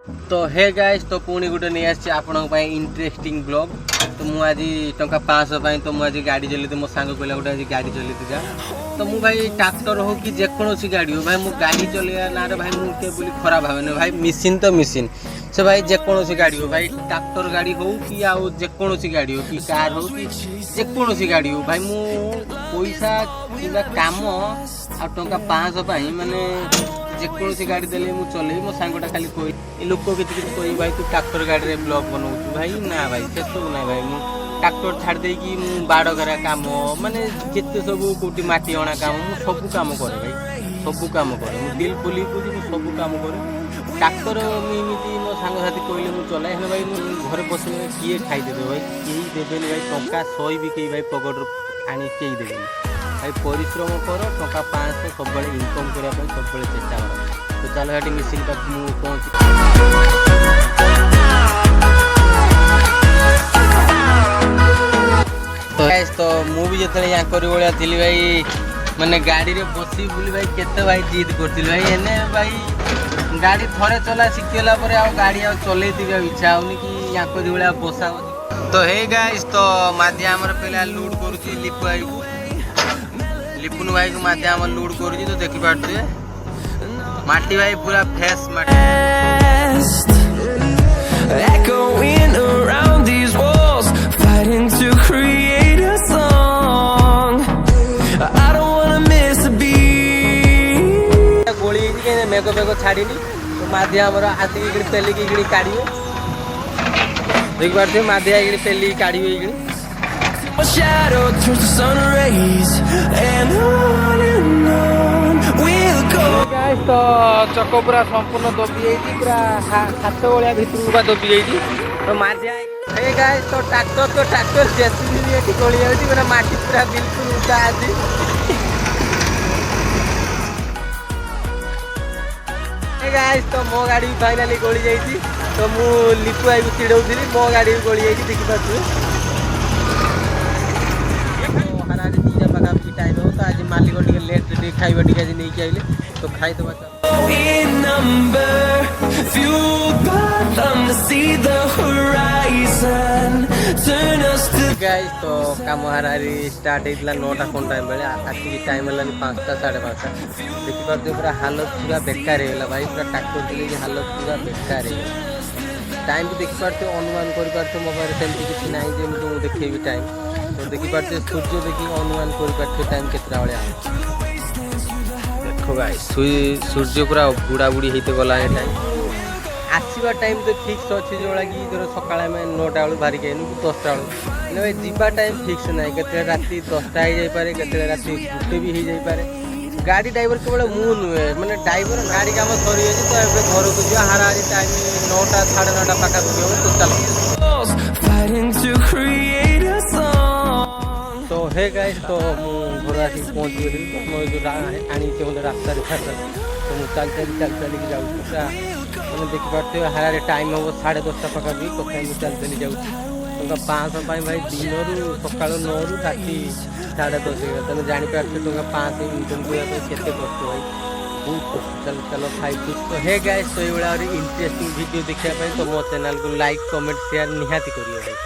तो hey guys तो पुणी गोटे नहीं आसी आपण इंटरेस्टिंग ब्लॉग। तो मुझे आज टंका 500 तो मुझे गाड़ी चलती मो सांग कहला गोटे आज गाड़ी चलती जा तो मु भाई ट्रैक्टर हो कि जेकोसी गाड़ी हो भाई मु गाड़ी चलैया ना भाई मुझे बोली खराब भावे भाई मिसिन तो मिसिन से भाई जेकोसी गाड़ी हो भाई ट्रैक्टर गाड़ी हो कि आउ जेकोसी गाड़ी हो कि कार हो कि जेकोसी गाड़ी हो भाई मु पैसा कि काम आ टंका 500 माने जेकोसी गाड़ी देले मु चले मो सांगटा खाली कोई लोक किसी कोई भाई तू ट्रैक्टर गाड़ी रे ब्लॉग बनाऊ भाई ना भाई से सब ना भाई मु ट्रैक्टर छाड़ दे कि मु बाड़ घरा काम माने केते सब कोटी माटी अणा काम मु सब काम करे भाई सब काम करे मु दिल खोली को मु सब काम करे ट्रैक्टर एमती मो सांग साथी कहले मु चलाए हे भाई मु घर बस किए खाई देबे भाई केही देबेनी भाई टंका 100 भी केही भाई पकेट आनी केही देबेनी भाई परिश्रम कर टंका 500 सब इनकम करने सब चेष्टा कर। तो चलो ये मिसिन तक मुझे पहुँच तो मुझे जो यहाँ कर थी भाई मैंने गाड़ी रे बसी बुली भाई केते भाई जिद करती भाई एने भाई गाड़ी थोड़े चला शिखला गाड़ी आ चल इच्छा होनी कि यहाँ कर भाया बसा तो हे गाइस तो माध्या आमर पहले लूड कर लिपु भाई को लिपुन भाई को माध्या आमर लूड कर तो देखी पारे माटी भाई पूरा फ्रेश माटी echoing around these walls fighting to create a song I don't wanna miss a beat गोली के मेघ मेघ छाड़ीनी तो माध्या आमर आती इगड़ी पेली की इगड़ी काढ़ियो देख पारे माध्या इगड़ी पेली काढ़ियो my shadow turns to sun rays and on we'll go guys तो चक पूरा संपूर्ण दबी जाइए पूरा हाथ भाया भितर दबी जाइए तो माध्या हे गाइस तो ट्रैक्टर जेसीबी भी ये गली जाऊँगी पूरा माटी पूरा बिल्कुल उठा आज गाइस तो मो गाड़ी भी फाइनाली गली जाइए तो मु लिपु भाई को चिड़ौली मो गाड़ी भी गली जाइए देखिपे पाखापाखि टाइम हो तो आज मालिक टे लेट खाइबा टे आज नहीं आइले तो खाई दबा गाइस तो काम हारारी स्टार्ट होता 9टा कौन टाइम बेले आसिक टाइम है 5टा 5:30 देखिपे पूरा हालत पूरा बेकार होगा भाई पूरा ट्रैक्टर चल हालत पूरा बेकार है टाइम भी देखिपे अनुमान कर मोबाइल सेमती किसी ना मुझे देखेबी टाइम तो देखिपे सूर्य देखिए अनुमान कर टाइम केतटा भाया देखो भाई सूर्य पूरा बुड़ा बुड़ी होते गला टाइम आसवा टाइम तो फिक्स अच्छे जो कि धर सका 9टा बेलू बाहर कि 10टा बेलू भाई जीवा टाइम फिक्स ना के राति 10टा हो जापे के राति 1 भी हो जापे गाड़ी ड्राइवर केवल मु नुहे मैंने ड्राइवर गाड़ी काम सरी तो घर को जी हाराहारी टाइम 9टा 9:30 पाखापाखि हो तो चलो तो हे गाइस तो घर आसिक पहुँच गई तो मैं जो आनी मतलब रास्ता छाड़ तो मुझे चल चलिए जाऊँ पूरा मैंने देखिपे हारे टाइम हम 10:30 पाखापाखि तथा मुझे चल चली जाऊँ टंका 500 भाई दिन सका 9 रू राति 10:30 तुम जापार टंका 500 इनकम करने के कष्ट भाई बहुत कष्ट चलो चलो खाई तो हे गाइस तो ये इंटरेस्टिंग वीडियो देखा तो मो चैनल को लाइक कमेंट शेयर निहाती करिए भाई।